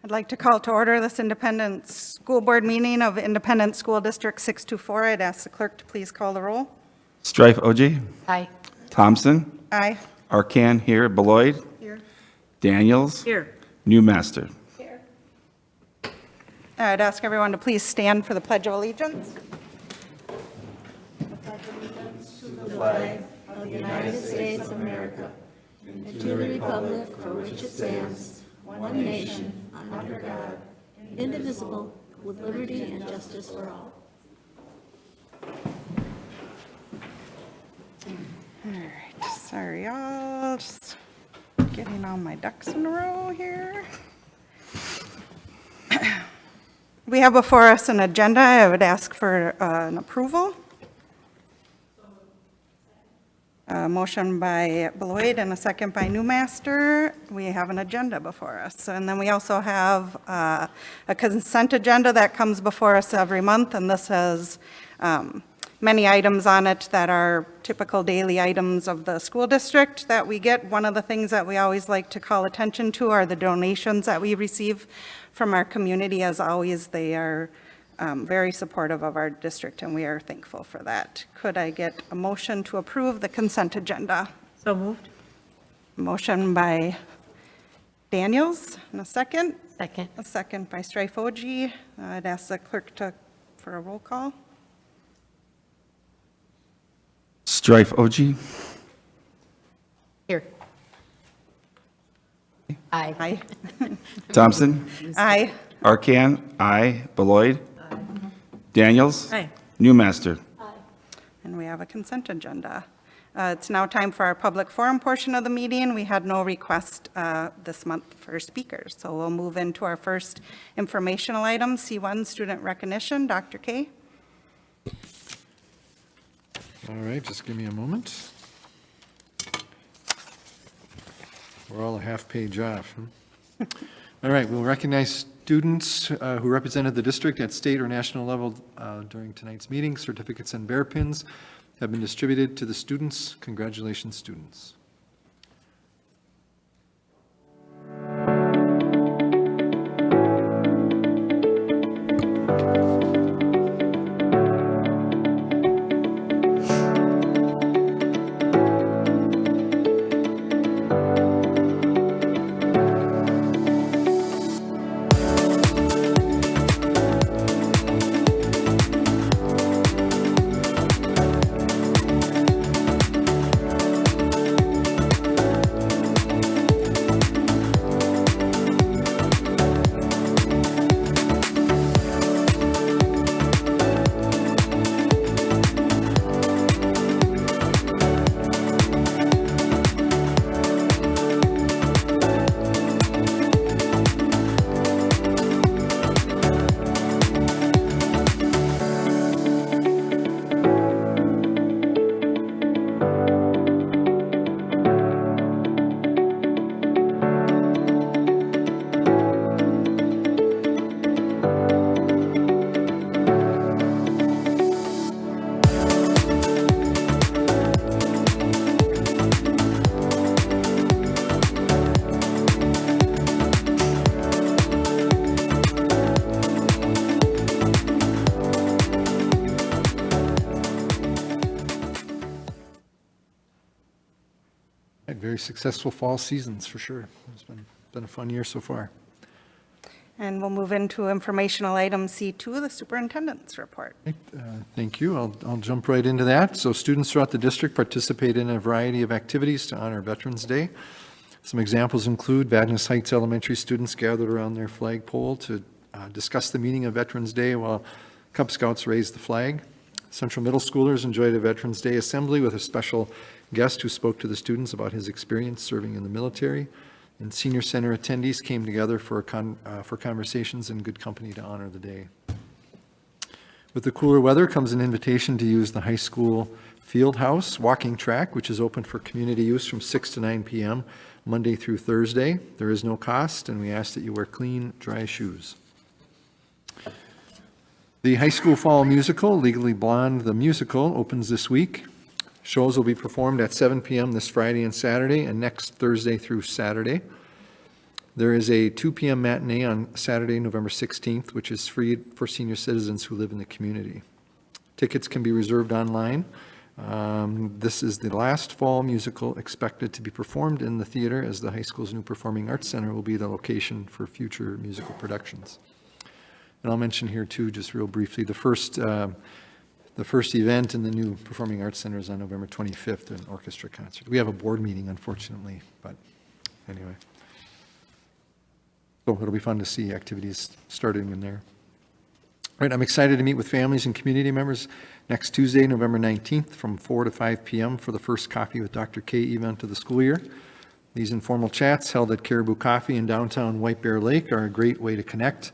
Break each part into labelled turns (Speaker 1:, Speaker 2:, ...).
Speaker 1: I'd like to call to order this Independent School Board meeting of Independent School District 624. I'd ask the clerk to please call the roll.
Speaker 2: Strife OG.
Speaker 3: Aye.
Speaker 2: Thompson.
Speaker 1: Aye.
Speaker 2: Arcan here. Beloit.
Speaker 1: Here.
Speaker 2: Daniels.
Speaker 3: Here.
Speaker 2: Newmaster.
Speaker 1: Here. I'd ask everyone to please stand for the Pledge of Allegiance.
Speaker 4: Of the United States of America, and to the republic for which it stands, one nation, under God, indivisible, with liberty and justice for all.
Speaker 1: All right, sorry, y'all. Just getting all my ducks in a row here. We have before us an agenda. I would ask for an approval. A motion by Beloit and a second by Newmaster. We have an agenda before us. And then we also have a consent agenda that comes before us every month, and this has many items on it that are typical daily items of the school district that we get. One of the things that we always like to call attention to are the donations that we receive from our community. As always, they are very supportive of our district, and we are thankful for that. Could I get a motion to approve the consent agenda?
Speaker 3: So moved.
Speaker 1: Motion by Daniels, and a second.
Speaker 3: Second.
Speaker 1: A second by Strife OG. I'd ask the clerk for a roll call.
Speaker 2: Strife OG.
Speaker 3: Here. Aye.
Speaker 1: Aye.
Speaker 2: Thompson.
Speaker 1: Aye.
Speaker 2: Arcan. Aye. Beloit. Daniels.
Speaker 3: Aye.
Speaker 2: Newmaster.
Speaker 1: And we have a consent agenda. It's now time for our public forum portion of the meeting. We had no request this month for speakers, so we'll move into our first informational item, C1, student recognition. Dr. K.
Speaker 5: All right, just give me a moment. We're all a half page off. All right, we'll recognize students who represented the district at state or national level during tonight's meeting. Certificates and bear pins have been distributed to the students. Congratulations, students. Very successful fall seasons, for sure. It's been a fun year so far.
Speaker 1: And we'll move into informational item C2, the superintendent's report.
Speaker 5: Right, thank you. I'll jump right into that. So students throughout the district participate in a variety of activities to honor Veterans Day. Some examples include Vadnais Heights Elementary students gathered around their flagpole to discuss the meaning of Veterans Day while Cub Scouts raised the flag. Central Middle Schoolers enjoyed a Veterans Day assembly with a special guest who spoke to the students about his experience serving in the military. And Senior Center attendees came together for conversations and good company to honor the day. With the cooler weather comes an invitation to use the high school field house walking track, which is open for community use from 6 to 9 p.m. Monday through Thursday. There is no cost, and we ask that you wear clean, dry shoes. The high school fall musical, Legally Blonde the Musical, opens this week. Shows will be performed at 7 p.m. this Friday and Saturday, and next Thursday through Saturday. There is a 2 p.m. matinee on Saturday, November 16th, which is free for senior citizens who live in the community. Tickets can be reserved online. This is the last fall musical expected to be performed in the theater, as the high school's new Performing Arts Center will be the location for future musical productions. And I'll mention here too, just real briefly, the first event in the new Performing Arts Center is on November 25th, an orchestra concert. We have a board meeting, unfortunately, but anyway. So it'll be fun to see activities starting in there. All right, I'm excited to meet with families and community members next Tuesday, November 19th, from 4 to 5 p.m. for the first Coffee with Dr. K event of the school year. These informal chats held at Caribou Coffee in downtown White Bear Lake are a great way to connect.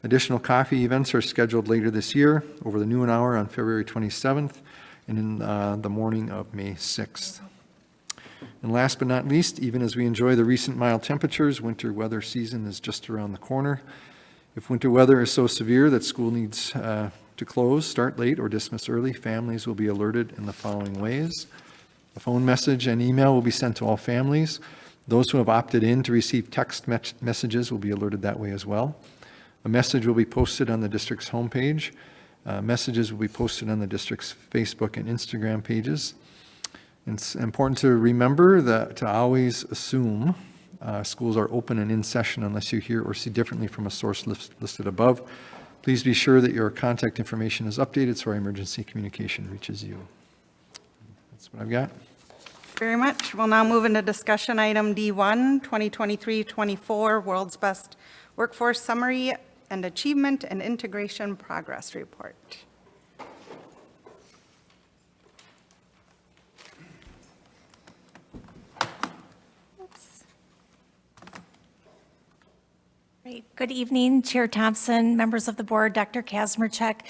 Speaker 5: Additional coffee events are scheduled later this year, over the noon hour on February 27th and in the morning of May 6th. And last but not least, even as we enjoy the recent mild temperatures, winter weather season is just around the corner. If winter weather is so severe that school needs to close, start late, or dismiss early, families will be alerted in the following ways. A phone message and email will be sent to all families. Those who have opted in to receive text messages will be alerted that way as well. A message will be posted on the district's homepage. Messages will be posted on the district's Facebook and Instagram pages. It's important to remember that to always assume schools are open and in session unless you hear or see differently from a source listed above. Please be sure that your contact information is updated so our emergency communication reaches you. That's what I've got.
Speaker 1: Very much. We'll now move into discussion item D1, 2023-24 World's Best Workforce Summary and Achievement and Integration Progress Report.
Speaker 3: Great. Good evening, Chair Thompson, members of the board, Dr. Kazmerchuk.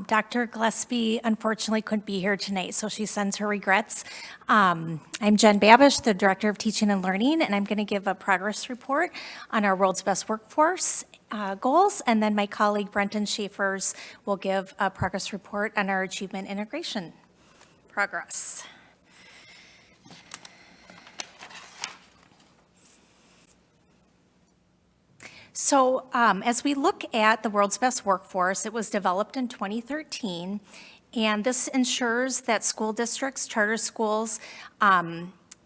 Speaker 3: Dr. Gillespie unfortunately couldn't be here tonight, so she sends her regrets. I'm Jen Babish, the Director of Teaching and Learning, and I'm going to give a progress report on our World's Best Workforce goals, and then my colleague Brenton Schaefers will give a progress report on our achievement integration progress. So as we look at the World's Best Workforce, it was developed in 2013, and this ensures that school districts, charter schools,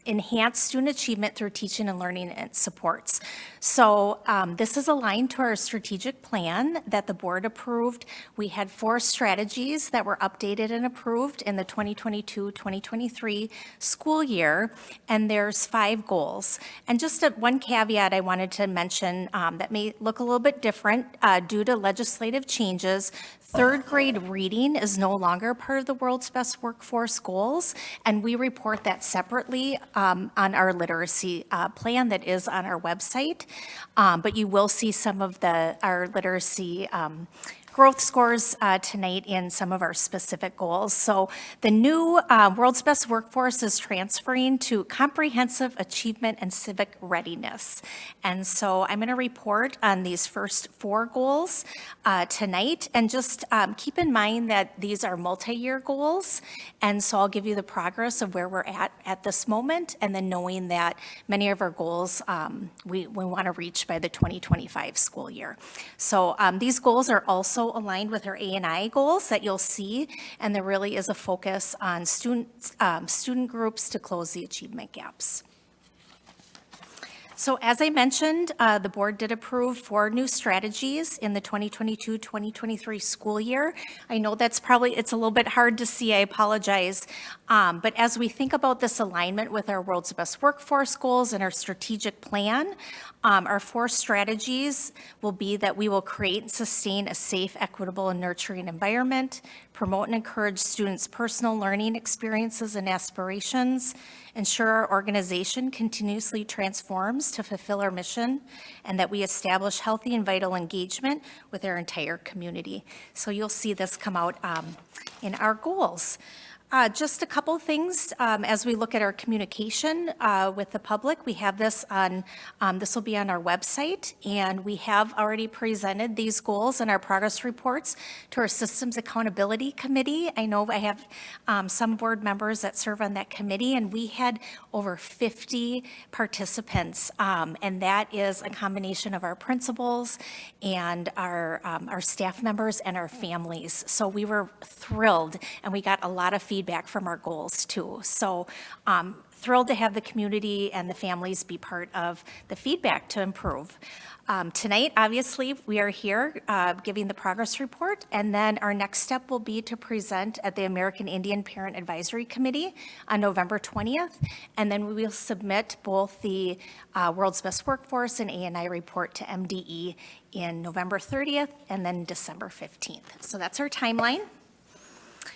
Speaker 3: enhance student achievement through teaching and learning and supports. So this is aligned to our strategic plan that the board approved. We had 4 strategies that were updated and approved in the 2022-2023 school year, and there's 5 goals. And just one caveat I wanted to mention that may look a little bit different due to legislative changes. 3rd grade reading is no longer part of the World's Best Workforce goals, and we report that separately on our literacy plan that is on our website. But you will see some of our literacy growth scores tonight in some of our specific goals. So the new World's Best Workforce is transferring to comprehensive achievement and civic readiness. And so I'm going to report on these first 4 goals tonight. And just keep in mind that these are multi-year goals. And so I'll give you the progress of where we're at this moment, and then knowing that many of our goals we want to reach by the 2025 school year. So these goals are also aligned with our A&I goals that you'll see, and there really is a focus on student groups to close the achievement gaps. So as I mentioned, the board did approve 4 new strategies in the 2022-2023 school year. I know it's a little bit hard to see, I apologize. But as we think about this alignment with our World's Best Workforce goals and our strategic plan, our 4 strategies will be that we will create and sustain a safe, equitable, and nurturing environment, promote and encourage students' personal learning experiences and aspirations, ensure our organization continuously transforms to fulfill our mission, and that we establish healthy and vital engagement with our entire community. So you'll see this come out in our goals. Just a couple things as we look at our communication with the public. We have this on, this will be on our website, and we have already presented these goals and our progress reports to our Systems Accountability Committee. I know I have some board members that serve on that committee, and we had over 50 participants, and that is a combination of our principals and our staff members and our families. So we were thrilled, and we got a lot of feedback from our goals too. So thrilled to have the community and the families be part of the feedback to improve. Tonight, obviously, we are here giving the progress report, and then our next step will be to present at the American Indian Parent Advisory Committee on November 20th, and then we will submit both the World's Best Workforce and ANI report to MDE in November 30th and then December 15th. So that's our timeline.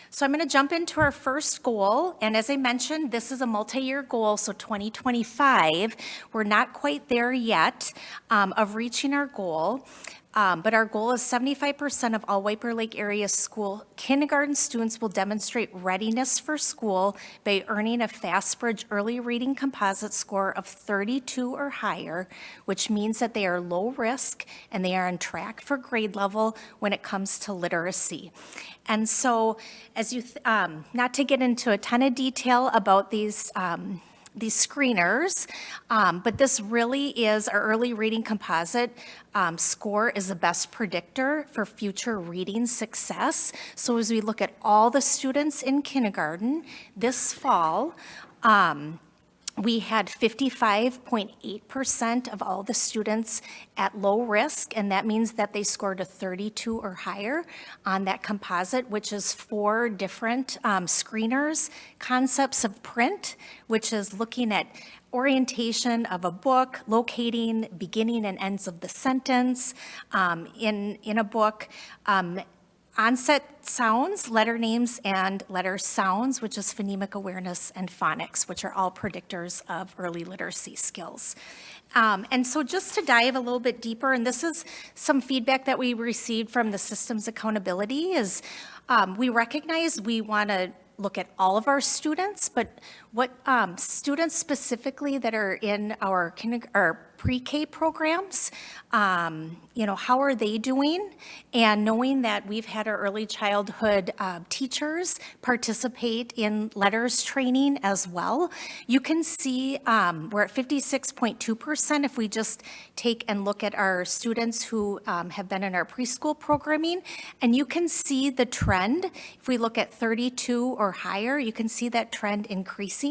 Speaker 3: So I'm going to jump into our first goal, and as I mentioned, this is a multi-year goal, so 2025, we're not quite there yet of reaching our goal, but our goal is 75% of all White Bear Lake area school kindergarten students will demonstrate readiness for school by earning a FastBridge early reading composite score of 32 or higher, which means that they are low risk and they are on track for grade level when it comes to literacy. And so, as you, not to get into a ton of detail about these screeners, but this really is our early reading composite score is the best predictor for future reading success. So as we look at all the students in kindergarten this fall, we had 55.8% of all the students at low risk, and that means that they scored a 32 or higher on that composite, which is 4 different screeners. Concepts of print, which is looking at orientation of a book, locating beginning and ends of the sentence in a book, onset sounds, letter names, and letter sounds, which is phonemic awareness and phonics, which are all predictors of early literacy skills. And so just to dive a little bit deeper, and this is some feedback that we received from the Systems Accountability, is we recognize we want to look at all of our students, but what students specifically that are in our pre-K programs, how are they doing? And knowing that we've had our early childhood teachers participate in letters training as well, you can see we're at 56.2% if we just take and look at our students who have been in our preschool programming, and you can see the trend. If we look at 32 or higher, you can see that trend increasing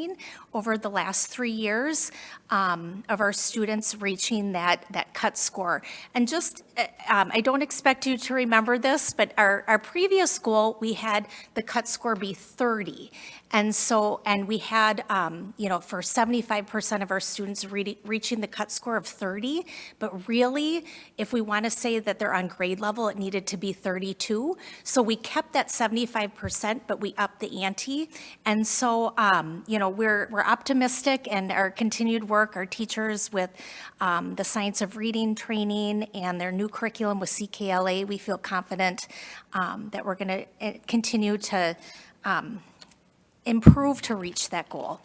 Speaker 3: over the last 3 years of our students reaching that cut score. And just, I don't expect you to remember this, but our previous goal, we had the cut score be 30. And so, and we had, for 75% of our students reaching the cut score of 30, but really, if we want to say that they're on grade level, it needed to be 32. So we kept that 75%, but we upped the ante. And so, we're optimistic, and our continued work, our teachers with the science of reading training and their new curriculum with CKLA, we feel confident that we're going to continue to improve to reach that goal.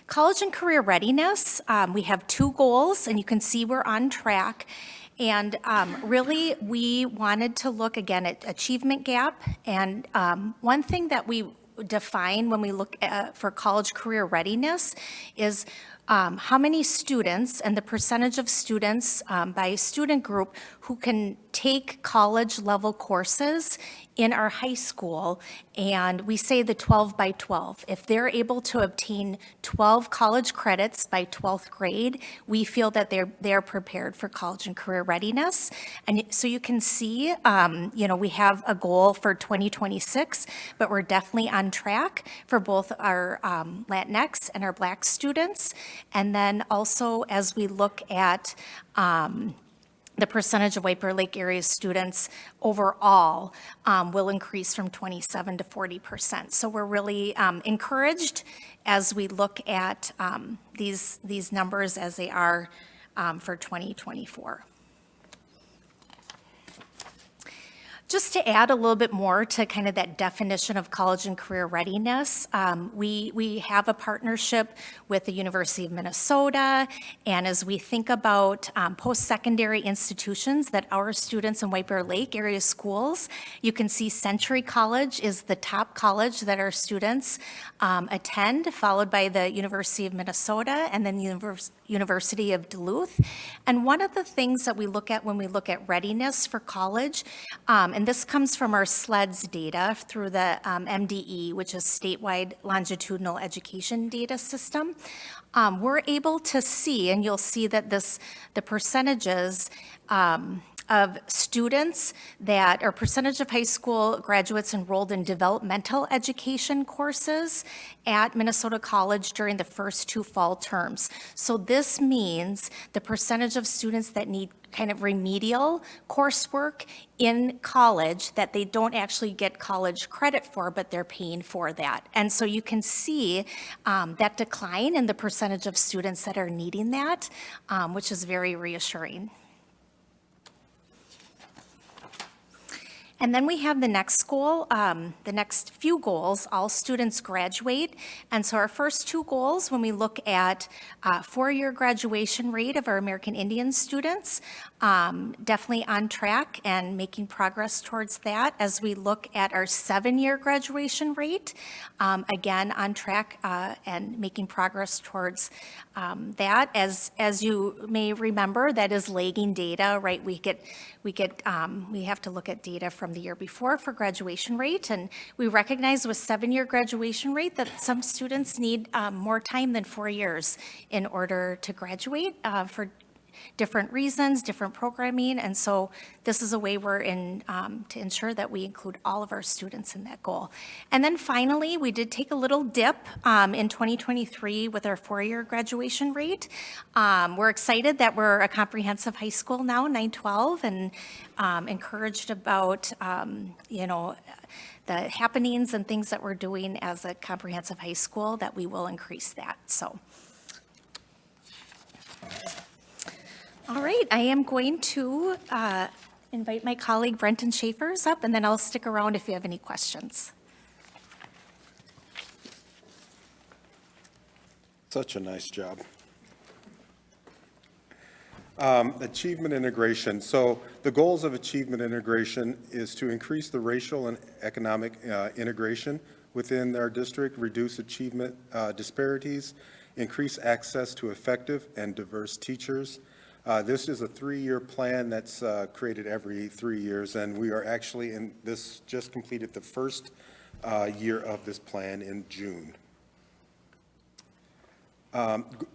Speaker 3: College and career readiness, we have 2 goals, and you can see we're on track. And really, we wanted to look again at achievement gap. And one thing that we define when we look at, for college career readiness is how many students and the percentage of students by student group who can take college level courses in our high school, and we say the 12 by 12. If they're able to obtain 12 college credits by 12th grade, we feel that they're prepared for college and career readiness. And so you can see, we have a goal for 2026, but we're definitely on track for both our Latinx and our Black students. And then also as we look at the percentage of White Bear Lake area students overall will increase from 27 to 40%. So we're really encouraged as we look at these numbers as they are for 2024. Just to add a little bit more to kind of that definition of college and career readiness, we have a partnership with the University of Minnesota, and as we think about post-secondary institutions that our students in White Bear Lake area schools, you can see Century College is the top college that our students attend, followed by the University of Minnesota and then the University of Duluth. And one of the things that we look at when we look at readiness for college, and this comes from our SLEDS data through the MDE, which is statewide longitudinal education data system, we're able to see, and you'll see that the percentages of students that, or percentage of high school graduates enrolled in developmental education courses at Minnesota College during the first 2 fall terms. So this means the percentage of students that need kind of remedial coursework in college that they don't actually get college credit for, but they're paying for that. And so you can see that decline in the percentage of students that are needing that, which is very reassuring. And then we have the next goal, the next few goals, all students graduate. And so our first 2 goals, when we look at 4-year graduation rate of our American Indian students, definitely on track and making progress towards that. As we look at our 7-year graduation rate, again, on track and making progress towards that. As you may remember, that is lagging data, right? We have to look at data from the year before for graduation rate, and we recognize with 7-year graduation rate that some students need more time than 4 years in order to graduate for different reasons, different programming, and so this is a way we're in to ensure that we include all of our students in that goal. And then finally, we did take a little dip in 2023 with our 4-year graduation rate. We're excited that we're a comprehensive high school now, 912, and encouraged about, the happenings and things that we're doing as a comprehensive high school, that we will increase that, so. All right, I am going to invite my colleague Brenton Schaefer's up, and then I'll stick around if you have any questions.
Speaker 6: Such a nice job. Achievement integration. So the goals of achievement integration is to increase the racial and economic integration within our district, reduce achievement disparities, increase access to effective and diverse teachers. This is a 3-year plan that's created every 3 years, and we are actually in this, just completed the first year of this plan in June.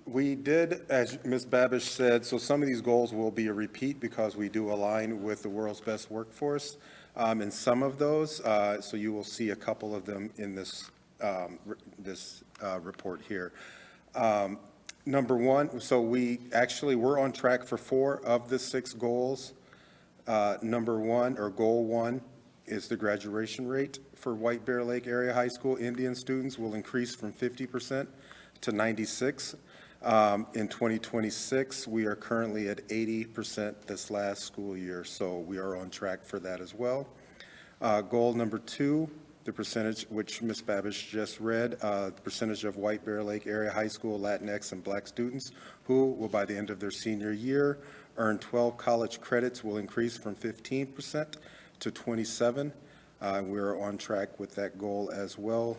Speaker 6: We did, as Ms. Babish said, so some of these goals will be a repeat because we do align with the world's best workforce in some of those, so you will see a couple of them in this, report here. Number 1, so we're on track for 4 of the 6 goals. Number 1, or goal 1, is the graduation rate for White Bear Lake Area High School Indian students will increase from 50% to 96%. In 2026, we are currently at 80% this last school year, so we are on track for that as well. Goal number 2, the percentage, which Ms. Babish just read, the percentage of White Bear Lake Area High School Latinx and Black students who will, by the end of their senior year, earn 12 college credits will increase from 15% to 27%. We're on track with that goal as well,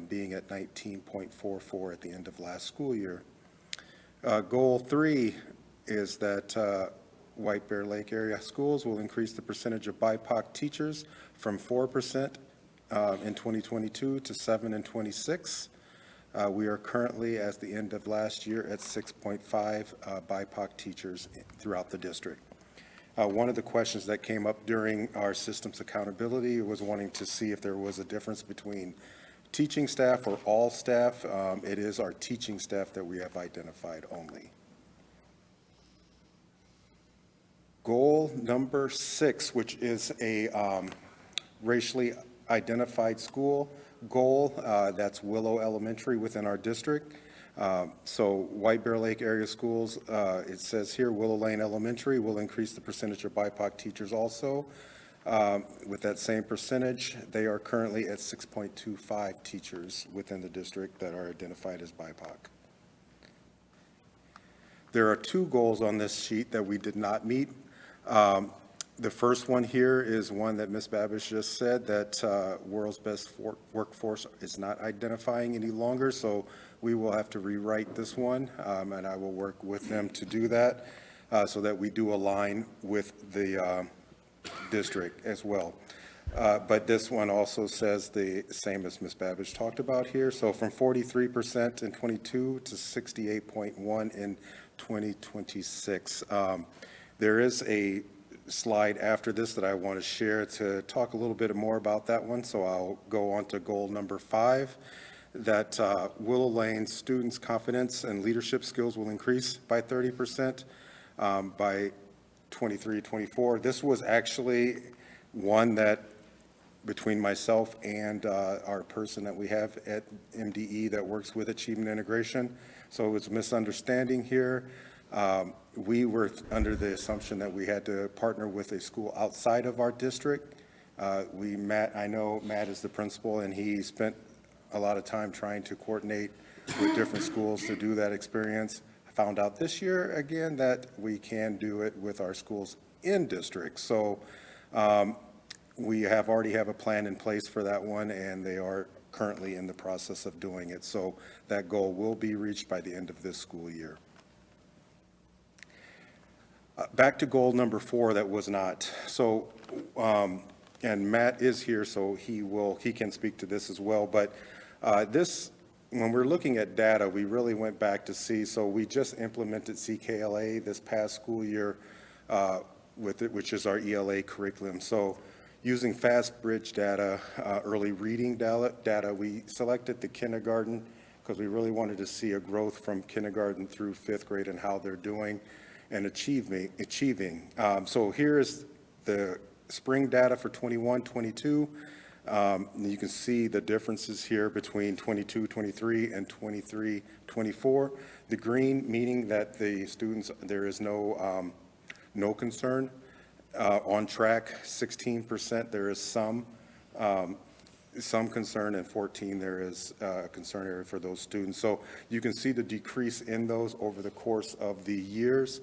Speaker 6: being at 19.44 at the end of last school year. Goal 3 is that White Bear Lake area schools will increase the percentage of BIPOC teachers from 4% in 2022 to 7% in 26. We are currently, as the end of last year, at 6.5 BIPOC teachers throughout the district. One of the questions that came up during our systems accountability was wanting to see if there was a difference between teaching staff or all staff. It is our teaching staff that we have identified only. Goal number 6, which is a racially identified school goal, that's Willow Elementary within our district. So White Bear Lake area schools, it says here Willow Lane Elementary will increase the percentage of BIPOC teachers also. With that same percentage, they are currently at 6.25 teachers within the district that are identified as BIPOC. There are 2 goals on this sheet that we did not meet. The first one here is one that Ms. Babish just said, that World's Best Workforce is not identifying any longer, so we will have to rewrite this one, and I will work with them to do that so that we do align with the district as well. But this one also says the same as Ms. Babish talked about here. So from 43% in '22 to 68.1 in 2026. There is a slide after this that I want to share to talk a little bit more about that one. So I'll go on to goal number 5, that Willow Lane students' confidence and leadership skills will increase by 30% by 23-24. This was actually one that between myself and our person that we have at MDE that works with achievement integration. So it was a misunderstanding here. We were under the assumption that we had to partner with a school outside of our district. I know Matt is the principal, and he spent a lot of time trying to coordinate with different schools to do that experience. I found out this year, again, that we can do it with our schools in district. So we already have a plan in place for that one, and they are currently in the process of doing it. So that goal will be reached by the end of this school year. Back to goal number 4 that was not. So, and Matt is here, so he can speak to this as well. But when we're looking at data, we really went back to see, so we just implemented CKLA this past school year with it, which is our ELA curriculum. So using Fast Bridge data, early reading data, we selected the kindergarten because we really wanted to see a growth from kindergarten through 5th grade and how they're doing and achieving. So here is the spring data for 21-22. You can see the differences here between 22-23 and 23-24. The green meaning that the students, there is no concern. On track, 16%, there is some concern, and 14, there is a concern area for those students. So you can see the decrease in those over the course of the years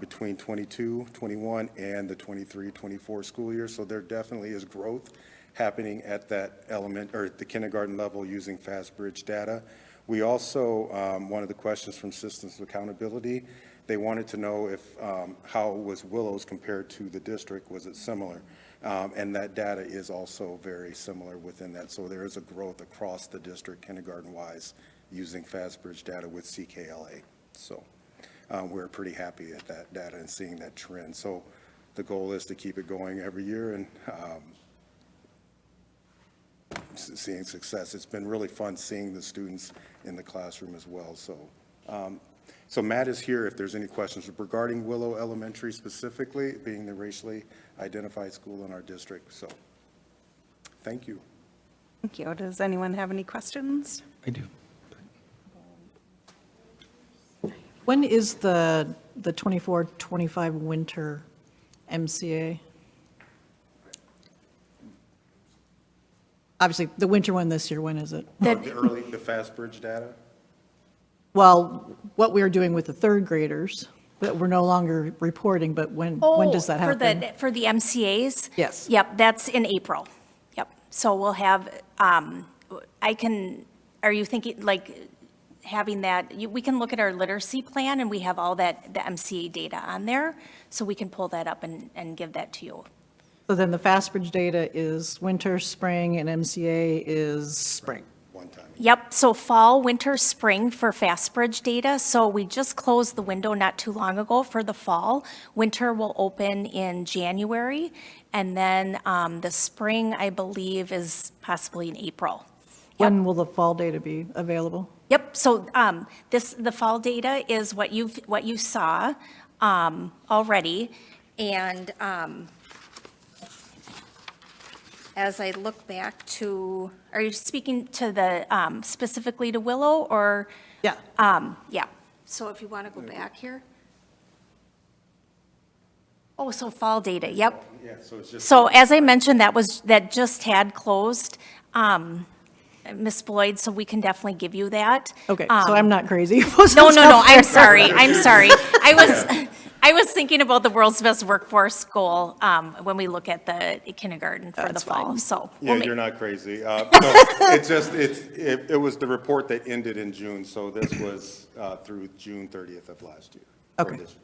Speaker 6: between 22-21 and the 23-24 school year. So there definitely is growth happening at that element or at the kindergarten level using Fast Bridge data. We also, one of the questions from Systems of Accountability, they wanted to know if how was Willows compared to the district, was it similar? And that data is also very similar within that. So there is a growth across the district kindergarten-wise using Fast Bridge data with CKLA. So we're pretty happy at that data and seeing that trend. So the goal is to keep it going every year and seeing success. It's been really fun seeing the students in the classroom as well. So, so Matt is here if there's any questions regarding Willow Elementary specifically, being the racially identified school in our district. So, thank you.
Speaker 1: Thank you. Does anyone have any questions?
Speaker 2: I do.
Speaker 7: When is the 24-25 winter MCA? Obviously, the winter one this year, when is it?
Speaker 6: The Fast Bridge data?
Speaker 7: Well, what we are doing with the third graders, but we're no longer reporting, but when does that happen?
Speaker 3: For the MCAs?
Speaker 7: Yes.
Speaker 3: Yep, that's in April. Yep. So we'll have, are you thinking, like, having that, we can look at our literacy plan, and we have all that, the MCA data on there, so we can pull that up and give that to you.
Speaker 7: So then the FastBridge data is winter, spring, and MCA is spring.
Speaker 6: One time.
Speaker 3: Yep, so fall, winter, spring for FastBridge data. So we just closed the window not too long ago for the fall. Winter will open in January, and then the spring, I believe, is possibly in April.
Speaker 7: When will the fall data be available?
Speaker 3: Yep, so the fall data is what you saw already, and as I look back to, are you speaking to the, specifically to Willow, or?
Speaker 7: Yeah.
Speaker 3: Yeah, so if you want to go back here. Oh, so fall data, yep.
Speaker 6: Yeah, so it's just.
Speaker 3: So as I mentioned, that just had closed, Ms. Floyd, so we can definitely give you that.
Speaker 7: Okay, so I'm not crazy.
Speaker 3: No, I'm sorry, I'm sorry. I was thinking about the world's best workforce goal, when we look at the kindergarten for the
Speaker 7: That's
Speaker 3: fall,
Speaker 7: fine.
Speaker 3: so.
Speaker 6: Yeah,
Speaker 3: we'll make-
Speaker 6: you're not crazy. No, it was the report that ended in June, so this was through June 30th of last year. or
Speaker 7: Okay.
Speaker 6: this year.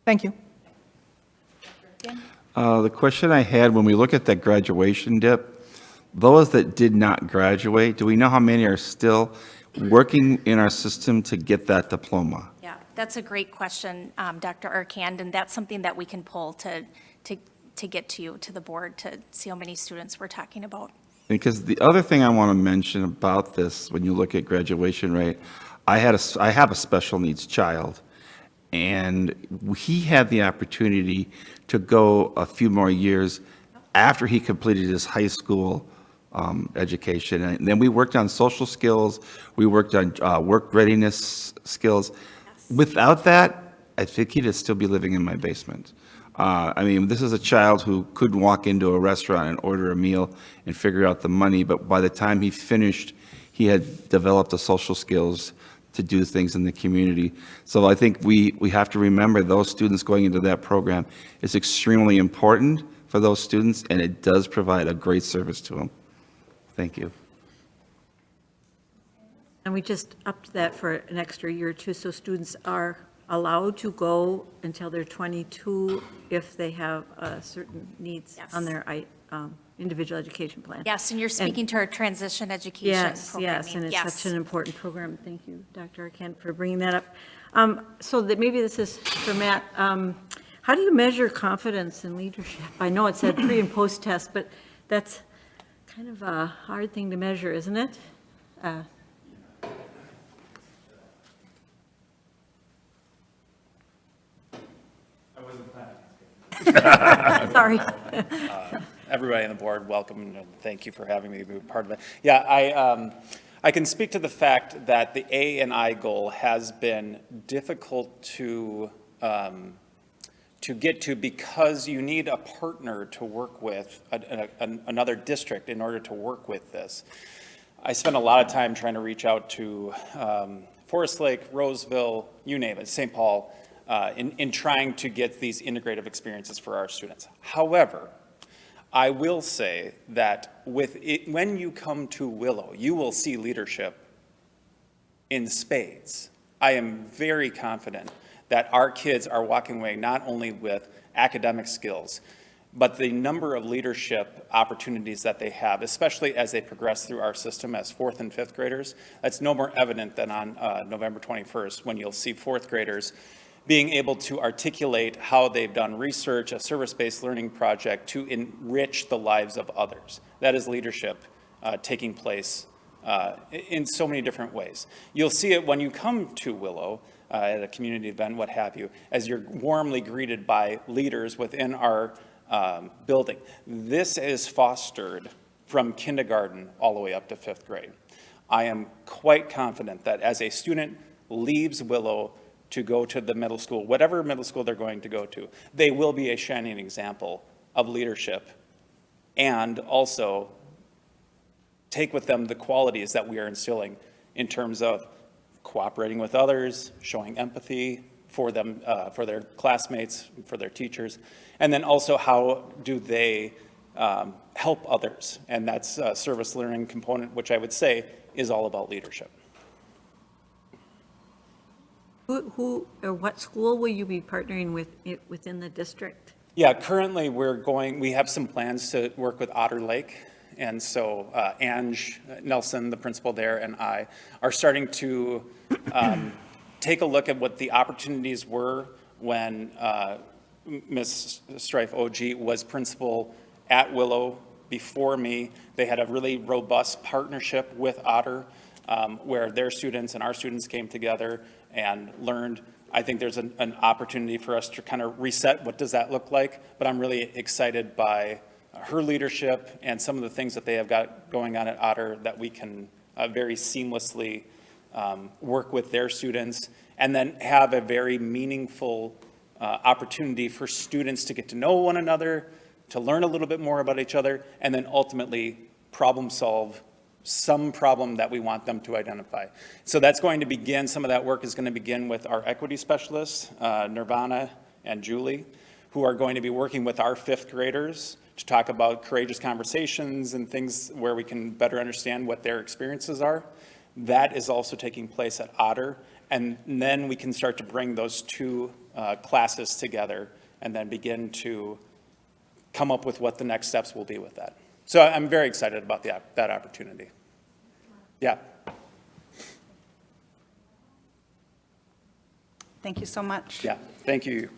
Speaker 7: Thank you.
Speaker 2: The question I had, when we look at that graduation dip, those that did not graduate, do we know how many are still working in our system to get that diploma?
Speaker 3: Yeah, that's a great question, Dr. Arcand, and that's something that we can pull to get to you, to the board, to see how many students we're talking about.
Speaker 2: Because the other thing I want to mention about this, when you look at graduation rate, I have a special needs child, and he had the opportunity to go a few more years after he completed his high school education. And then we worked on social skills, we worked on work readiness skills. Without that, I think he'd still be living in my basement. I mean, this is a child who couldn't walk into a restaurant and order a meal and figure out the money, but by the time he finished, he had developed the social skills to do things in the community. So I think we have to remember those students going into that program is extremely important for those students, and it does provide a great service to them. Thank you.
Speaker 4: And we just upped that for an extra year or two, so students are allowed to go until they're 22 if they have certain needs
Speaker 3: Yes.
Speaker 4: on their individual education plan.
Speaker 3: Yes, and you're speaking to our transition education
Speaker 4: Yes,
Speaker 3: programming.
Speaker 4: yes, and it's
Speaker 3: Yes.
Speaker 4: such an important program. Thank you, Dr. Arcand, for bringing that up. So that maybe this is for Matt. How do you measure confidence in leadership? I know it said pre and post test, but that's kind of a hard thing to measure, isn't it? Sorry.
Speaker 8: Everybody on the board, welcome, and thank you for having me be part of it. Yeah, I can speak to the fact that the A and I goal has been difficult to get to because you need a partner to work with, another district in order to work with this. I spent a lot of time trying to reach out to Forest Lake, Roseville, you name it, St. Paul, in trying to get these integrative experiences for our students. However, I will say that when you come to Willow, you will see leadership in spades. I am very confident that our kids are walking away not only with academic skills, but the number of leadership opportunities that they have, especially as they progress through our system as 4th and 5th graders, that's no more evident than on November 21st, when you'll see 4th graders being able to articulate how they've done research, a service-based learning project to enrich the lives of others. That is leadership taking place in so many different ways. You'll see it when you come to Willow at a community event, what have you, as you're warmly greeted by leaders within our building. This is fostered from kindergarten all the way up to 5th grade. I am quite confident that as a student leaves Willow to go to the middle school, whatever middle school they're going to go to, they will be a shining example of leadership and also take with them the qualities that we are instilling in terms of cooperating with others, showing empathy for them, for their classmates, for their teachers, and then also how do they help others. And that's a service learning component, which I would say is all about leadership.
Speaker 4: Who or what school will you be partnering with within the district?
Speaker 8: Yeah, currently we have some plans to work with Otter Lake. And so Ange Nelson, the principal there, and I are starting to take a look at what the opportunities were when Ms. Strife OG was principal at Willow before me. They had a really robust partnership with Otter where their students and our students came together and learned. I think there's an opportunity for us to kind of reset what does that look like, but I'm really excited by her leadership and some of the things that they have got going on at Otter that we can very seamlessly work with their students and then have a very meaningful opportunity for students to get to know one another, to learn a little bit more about each other, and then ultimately problem solve some problem that we want them to identify. So that's going to begin, some of that work is going to begin with our equity specialists, Nirvana and Julie, who are going to be working with our fifth graders to talk about courageous conversations and things where we can better understand what their experiences are. That is also taking place at Otter. And then we can start to bring those two classes together and then begin to come up with what the next steps will be with that. So I'm very excited about that opportunity. Yeah.
Speaker 1: Thank you so much.
Speaker 8: Yeah. Thank you.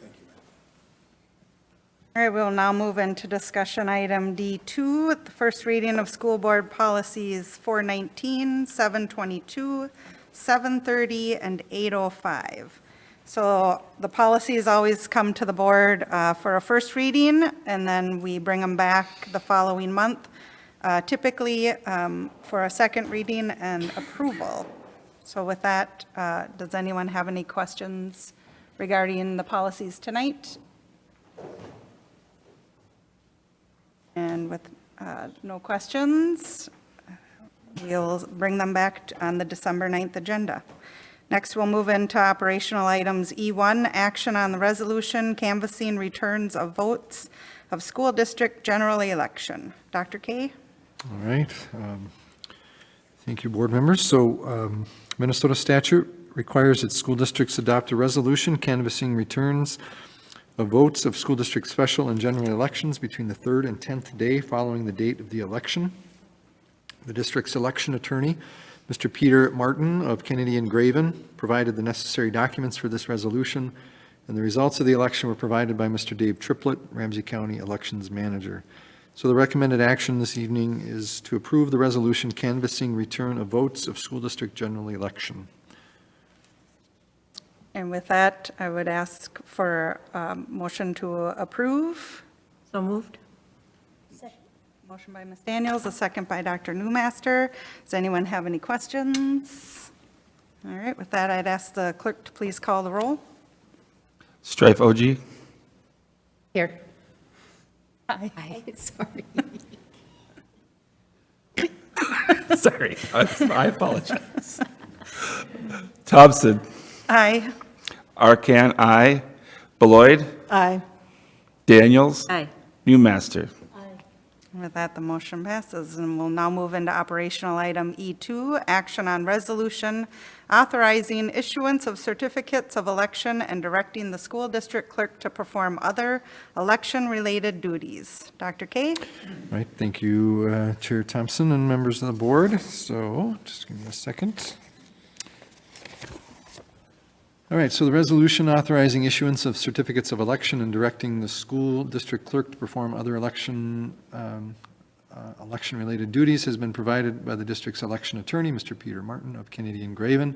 Speaker 1: All right, we'll now move into discussion item D2, the first reading of school board policies 419, 722, 730, and 805. So the policies always come to the board for a first reading, and then we bring them back the following month, typically for a second reading and approval. So with that, does anyone have any questions regarding the policies tonight? And with no questions, we'll bring them back on the December 9th agenda. Next, we'll move into operational items E1, action on the resolution canvassing returns of votes of school district general election. Dr. Kay?
Speaker 5: All right. Thank you, board members. So Minnesota statute requires that school districts adopt a resolution canvassing returns of votes of school district special and general elections between the 3rd and 10th day following the date of the election. The district's election attorney, Mr. Peter Martin of Kennedy and Graven, provided the necessary documents for this resolution, and the results of the election were provided by Mr. Dave Triplett, Ramsey County Elections Manager. So the recommended action this evening is to approve the resolution canvassing return of votes of school district general election.
Speaker 1: And with that, I would ask for a motion to approve.
Speaker 4: So moved?
Speaker 1: Motion by Ms. Daniels, a second by Dr. Newmaster. Does anyone have any questions? All right, with that, I'd ask the clerk to please call the roll.
Speaker 2: Strife OG?
Speaker 7: Here.
Speaker 9: Aye, sorry.
Speaker 2: Sorry, I apologize. Thompson?
Speaker 1: Aye.
Speaker 2: Arcan, aye. Beloit?
Speaker 7: Aye.
Speaker 2: Daniels?
Speaker 4: Aye.
Speaker 2: Newmaster?
Speaker 1: With that, the motion passes, and we'll now move into operational item E2, action on resolution authorizing issuance of certificates of election and directing the school district clerk to perform other election-related duties. Dr. Kay?
Speaker 5: All right, thank you, Chair Thompson and members of the board. So just give me a second. All right, so the resolution authorizing issuance of certificates of election and directing the school district clerk to perform other election-related duties has been provided by the district's election attorney, Mr. Peter Martin of Kennedy and Graven.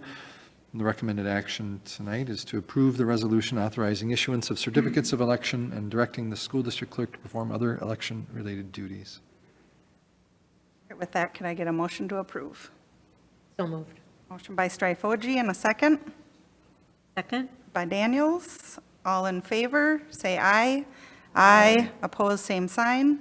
Speaker 5: And the recommended action tonight is to approve the resolution authorizing issuance of certificates of election and directing the school district clerk to perform other election-related duties.
Speaker 1: With that, can I get a motion to approve?
Speaker 9: So moved.
Speaker 1: Motion by Strife OG and a second
Speaker 4: Second?
Speaker 1: by Daniels. All in favor, say aye. Aye. Opposed, same sign.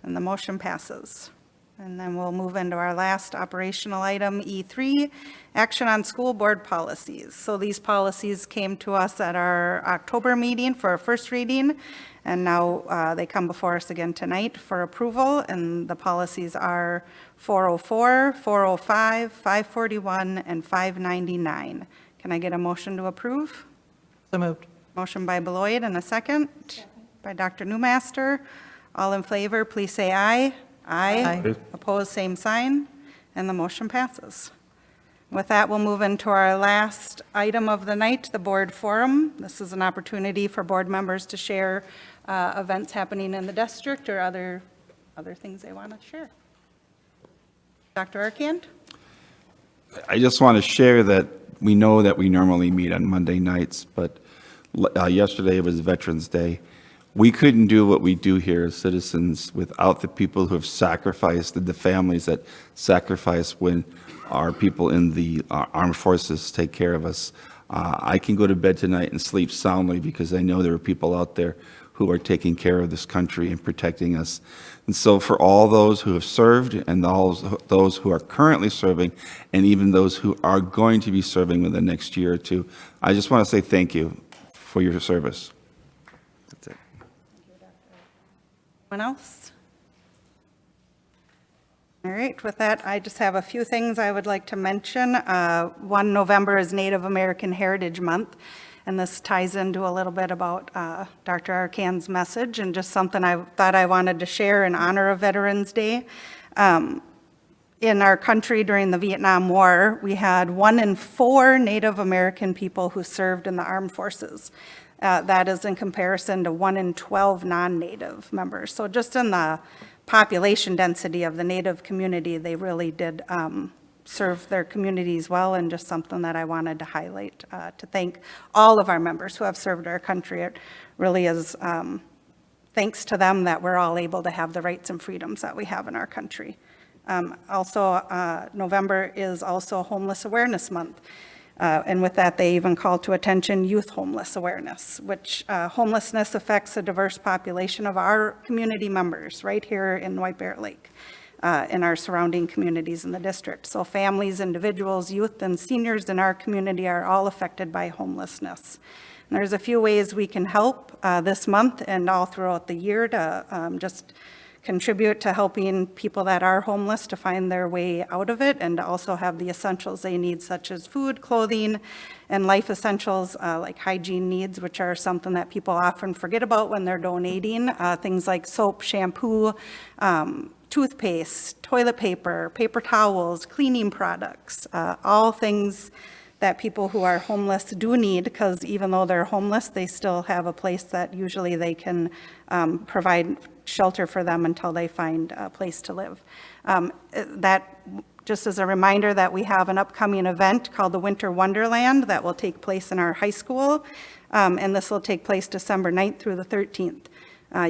Speaker 1: And the motion passes. And then we'll move into our last operational item, E3, action on school board policies. So these policies came to us at our October meeting for a first reading, and now they come before us again tonight for approval. And the policies are 404, 405, 541, and 599. Can I get a motion to approve?
Speaker 7: So moved.
Speaker 1: Motion by Beloit and a second by Dr. Newmaster. All in favor, please say aye. Aye.
Speaker 7: Aye.
Speaker 1: Opposed, same sign, and the motion passes. With that, we'll move into our last item of the night, the board forum. This is an opportunity for board members to share events happening in the district or other things they want to share. Dr. Arcand?
Speaker 2: I just want to share that we know that we normally meet on Monday nights, but yesterday was Veterans Day. We couldn't do what we do here as citizens without the people who have sacrificed and the families that sacrifice when our people in the armed forces take care of us. I can go to bed tonight and sleep soundly because I know there are people out there who are taking care of this country and protecting us. And so for all those who have served and those who are currently serving and even those who are going to be serving within the next year or two, I just want to say thank you for your service. That's it.
Speaker 1: Anyone else? All right, with that, I just have a few things I would like to mention. 1 November is Native American Heritage Month, and this ties into a little bit about Dr. Arcan's message and just something I thought I wanted to share in honor of Veterans Day. In our country during the Vietnam War, we had 1 in 4 Native American people who served in the armed forces. That is in comparison to 1 in 12 non-Native members. So just in the population density of the Native community, they really did serve their communities well, and just something that I wanted to highlight to thank all of our members who have served our country. It really is thanks to them that we're all able to have the rights and freedoms that we have in our country. Also, November is also Homeless Awareness Month. And with that, they even call to attention youth homeless awareness, which homelessness affects a diverse population of our community members right here in White Bear Lake, in our surrounding communities in the district. So families, individuals, youth, and seniors in our community are all affected by homelessness. And there's a few ways we can help this month and all throughout the year to just contribute to helping people that are homeless to find their way out of it, and to also have the essentials they need, such as food, clothing, and life essentials like hygiene needs, which are something that people often forget about when they're donating. Things like soap, shampoo, toothpaste, toilet paper, paper towels, cleaning products, all things that people who are homeless do need, because even though they're homeless, they still have a place that usually they can provide shelter for them until they find a place to live. That, just as a reminder, that we have an upcoming event called the Winter Wonderland that will take place in our high school, and this will take place December 9th through the 13th.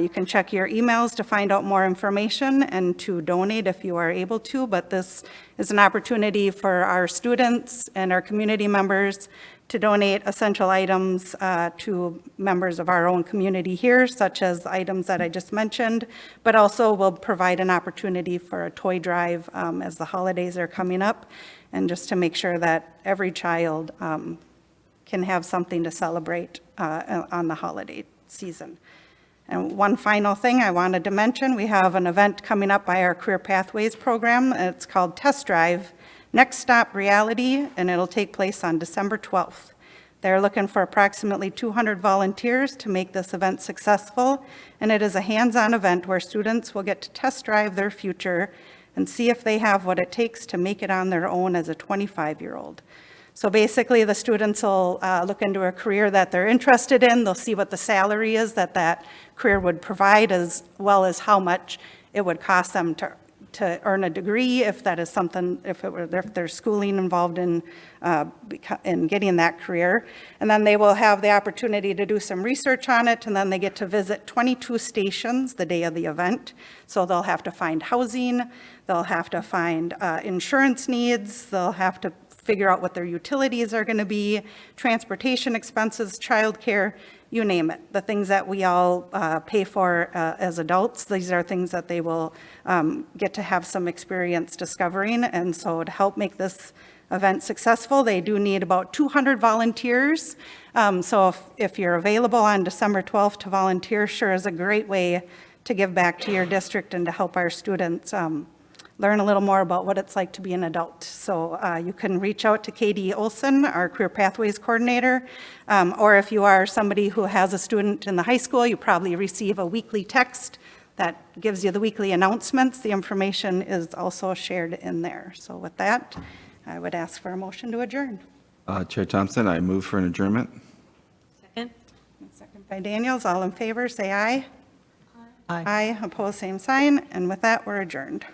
Speaker 1: You can check your emails to find out more information and to donate if you are able to, but this is an opportunity for our students and our community members to donate essential items to members of our own community here, such as items that I just mentioned, but also will provide an opportunity for a toy drive as the holidays are coming up, and just to make sure that every child can have something to celebrate on the holiday season. And one final thing I wanted to mention, we have an event coming up by our Career Pathways program. It's called Test Drive, Next Stop Reality, and it'll take place on December 12th. They're looking for approximately 200 volunteers to make this event successful, and it is a hands-on event where students will get to test drive their future and see if they have what it takes to make it on their own as a 25-year-old. So basically, the students will look into a career that they're interested in. They'll see what the salary is that that career would provide, as well as how much it would cost them to earn a degree, if that is something, if there's schooling involved in getting that career. And then they will have the opportunity to do some research on it, and then they get to visit 22 stations the day of the event. So they'll have to find housing, they'll have to find insurance needs, they'll have to figure out what their utilities are going to be, transportation expenses, childcare, you name it. The things that we all pay for as adults, these are things that they will get to have some experience discovering. And so to help make this event successful, they do need about 200 volunteers. So if you're available on December 12th to volunteer, sure is a great way to give back to your district and to help our students learn a little more about what it's like to be an adult. So you can reach out to Katie Olson, our Career Pathways Coordinator, or if you are somebody who has a student in the high school, you probably receive a weekly text that gives you the weekly announcements. The information is also shared in there. So with that, I would ask for a motion to adjourn.
Speaker 2: Chair Thompson, I move for an adjournment.
Speaker 4: Second?
Speaker 1: Second by Daniels. All in favor, say aye.
Speaker 7: Aye.
Speaker 1: Aye, opposed, same sign. And with that, we're adjourned.